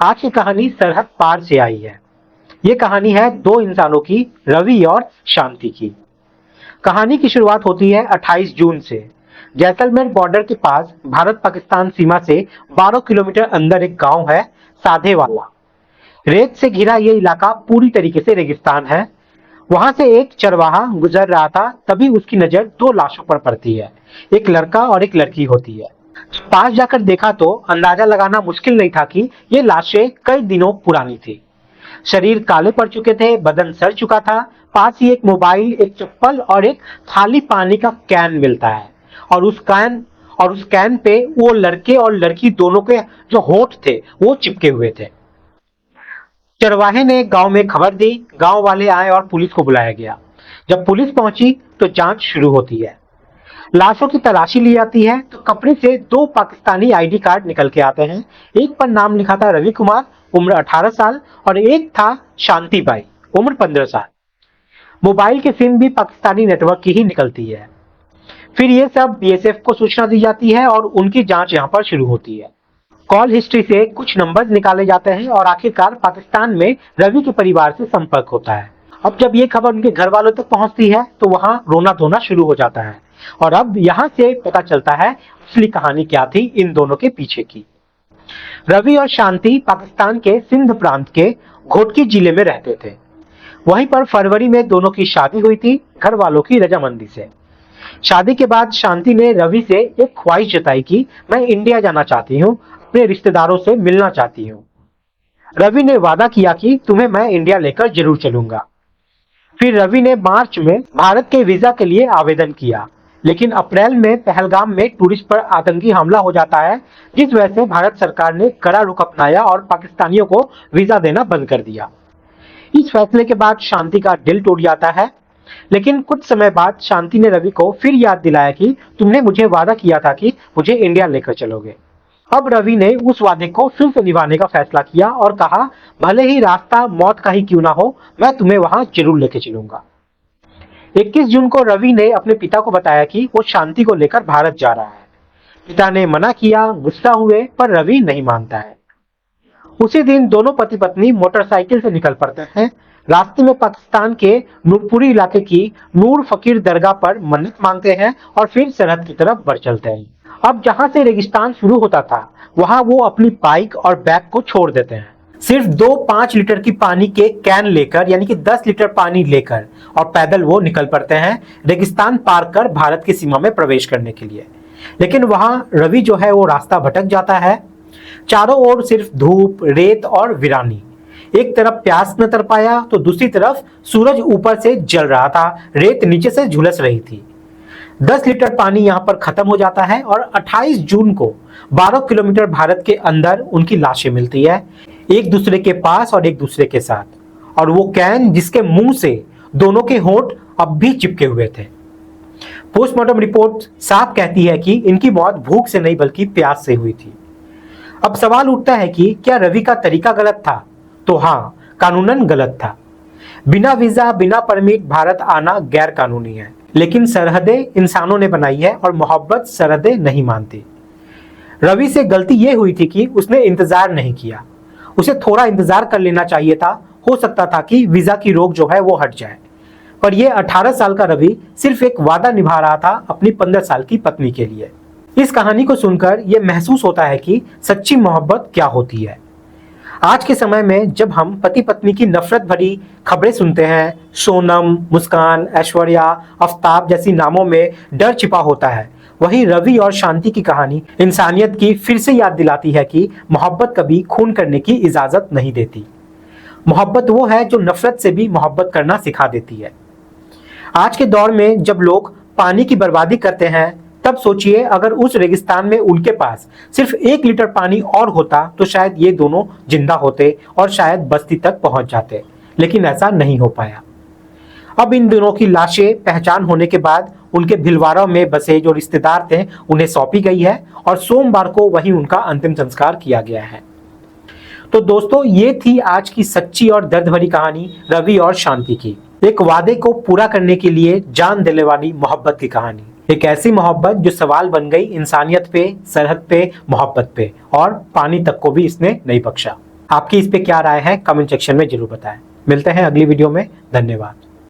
आज की कहानी सरहद पार से आई है। ये कहानी है दो इंसानों की, रवि और शांति की। कहानी की शुरुआत होती है 28 जून से। जैसलमेर बॉर्डर के पास भारत पाकिस्तान सीमा से 12 किलोमीटर अंदर एक गांव है, साधेवाला। रेत से घिरा ये इलाका पूरी तरीके से रेगिस्तान है। वहां से एक चरवाहा गुजर रहा था, तभी उसकी नजर दो लाशों पर पड़ती है। एक लड़का और एक लड़की होती है। पास जाकर देखा तो अंदाजा लगाना मुश्किल नहीं था कि ये लाशें कई दिनों पुरानी थी। शरीर काले पड़ चुके थे, बदन सड़ चुका था। पास ही एक मोबाइल, एक चप्पल और एक खाली पानी का कैन मिलता है। और उस कैन पे वो लड़के और लड़की दोनों के जो होंठ थे वो चिपके हुए थे। चरवाहे ने गांव में खबर दी। गांव वाले आए और पुलिस को बुलाया गया। जब पुलिस पहुंची तो जांच शुरू होती है। लाशों की तलाशी ली जाती है तो कपड़े से दो पाकिस्तानी आईडी कार्ड निकल के आते हैं। एक पर नाम लिखा था रवि कुमार, उम्र 18 साल, और एक था शांति बाई, उम्र 15 साल। मोबाइल की सिम भी पाकिस्तानी नेटवर्क की ही निकलती है। फिर ये सब बीएसएफ को सूचना दी जाती है और उनकी जांच यहाँ पर शुरू होती है। कॉल हिस्ट्री से कुछ नंबर्स निकाले जाते हैं और आखिरकार पाकिस्तान में रवि के परिवार से संपर्क होता है। अब जब ये खबर उनके घर वालों तक पहुंचती है तो वहां रोना धोना शुरू हो जाता है। और अब यहाँ से पता चलता है असली कहानी क्या थी इन दोनों के पीछे की। रवि और शांति पाकिस्तान के सिंध प्रांत के घोटकी जिले में रहते थे। वहीं पर फरवरी में दोनों की शादी हुई थी, घर वालों की रजामंदी से। शादी के बाद शांति ने रवि से एक ख्वाहिश जताई कि मैं इंडिया जाना चाहती हूँ, अपने रिश्तेदारों से मिलना चाहती हूँ। रवि ने वादा किया कि तुम्हें मैं इंडिया लेकर जरूर चलूंगा। फिर रवि ने मार्च में भारत के वीजा के लिए आवेदन किया, लेकिन अप्रैल में पहलगाम में टूरिस्ट पर आतंकी हमला हो जाता है, जिस वजह से भारत सरकार ने कड़ा रुख अपनाया और पाकिस्तानियों को वीजा देना बंद कर दिया। इस फैसले के बाद शांति का दिल टूट जाता है, लेकिन कुछ समय बाद शांति ने रवि को फिर याद दिलाया कि तुमने मुझे वादा किया था कि मुझे इंडिया लेकर चलोगे। अब रवि ने उस वादे को फिर से निभाने का फैसला किया और कहा, भले ही रास्ता मौत का ही क्यों ना हो, मैं तुम्हें वहां जरूर लेके चलूंगा। 21 जून को रवि ने अपने पिता को बताया कि वो शांति को लेकर भारत जा रहा है। पिता ने मना किया, गुस्सा हुए, पर रवि नहीं मानता है। उसी दिन दोनों पति पत्नी मोटरसाइकिल से निकल पड़ते हैं। रास्ते में पाकिस्तान के नूरपुरी इलाके की नूर फकीर दरगाह पर मन्नत मांगते हैं और फिर सरहद की तरफ बढ़ चलते हैं। अब जहां से रेगिस्तान शुरू होता था वहां वो अपनी बाइक और बैग को छोड़ देते हैं। सिर्फ 5 लीटर की पानी के कैन लेकर, यानी कि 10 लीटर पानी लेकर, और पैदल वो निकल पड़ते हैं रेगिस्तान पार कर भारत की सीमा में प्रवेश करने के लिए। लेकिन वहां रवि जो है वो रास्ता भटक जाता है। चारों ओर सिर्फ धूप, रेत और वीरानी। एक तरफ प्यास न तर पाया तो दूसरी तरफ सूरज ऊपर से जल रहा था, रेत नीचे से झुलस रही थी। 10 लीटर पानी यहाँ पर खत्म हो जाता है और 28 जून को 12 किलोमीटर भारत के अंदर उनकी लाशें मिलती है, एक दूसरे के पास और एक दूसरे के साथ। और वो कैन जिसके मुंह से दोनों के होंठ अब भी चिपके हुए थे। पोस्टमार्टम रिपोर्ट साफ कहती है कि इनकी मौत भूख से नहीं बल्कि प्यास से हुई थी। अब सवाल उठता है कि क्या रवि का तरीका गलत था? तो हाँ, कानूनन गलत था। बिना वीजा, बिना परमिट भारत आना गैर कानूनी है। लेकिन सरहदें इंसानों ने बनाई है और मोहब्बत सरहदें नहीं मानती। रवि से गलती यह हुई थी कि उसने इंतजार नहीं किया। उसे थोड़ा इंतजार कर लेना चाहिए था। हो सकता था कि वीजा की रोक जो है वो हट जाए। पर यह 18 साल का रवि सिर्फ एक वादा निभा रहा था अपनी 15 साल की पत्नी के लिए। इस कहानी को सुनकर यह महसूस होता है कि सच्ची मोहब्बत क्या होती है। आज के समय में जब हम पति पत्नी की नफरत भरी खबरें सुनते हैं, सोनम, मुस्कान, ऐश्वर्या, आफ्ताब जैसी नामों में डर छिपा होता है, वहीं रवि और शांति की कहानी इंसानियत की फिर से याद दिलाती है कि मोहब्बत कभी खून करने की इजाजत नहीं देती। मोहब्बत वो है जो नफरत से भी मोहब्बत करना सिखा देती है। आज के दौर में जब लोग पानी की बर्बादी करते हैं, तब सोचिए अगर उस रेगिस्तान में उनके पास सिर्फ 1 लीटर पानी और होता तो शायद ये दोनों जिंदा होते और शायद बस्ती तक पहुंच जाते। लेकिन ऐसा नहीं हो पाया। अब इन दोनों की लाशें पहचान होने के बाद उनके भिलवाड़ा में बसे जो रिश्तेदार थे उन्हें सौंपी गई है और सोमवार को वहीं उनका अंतिम संस्कार किया गया है। तो दोस्तों, ये थी आज की सच्ची और दर्द भरी कहानी रवि और शांति की। एक वादे को पूरा करने के लिए जान देने वाली मोहब्बत की कहानी। एक ऐसी मोहब्बत जो सवाल बन गई इंसानियत पे, सरहद पे, मोहब्बत पे, और पानी तक को भी इसने नहीं बख्शा। आपकी इस पे क्या राय है कमेंट सेक्शन में जरूर बताएं। मिलते हैं अगली वीडियो में। धन्यवाद।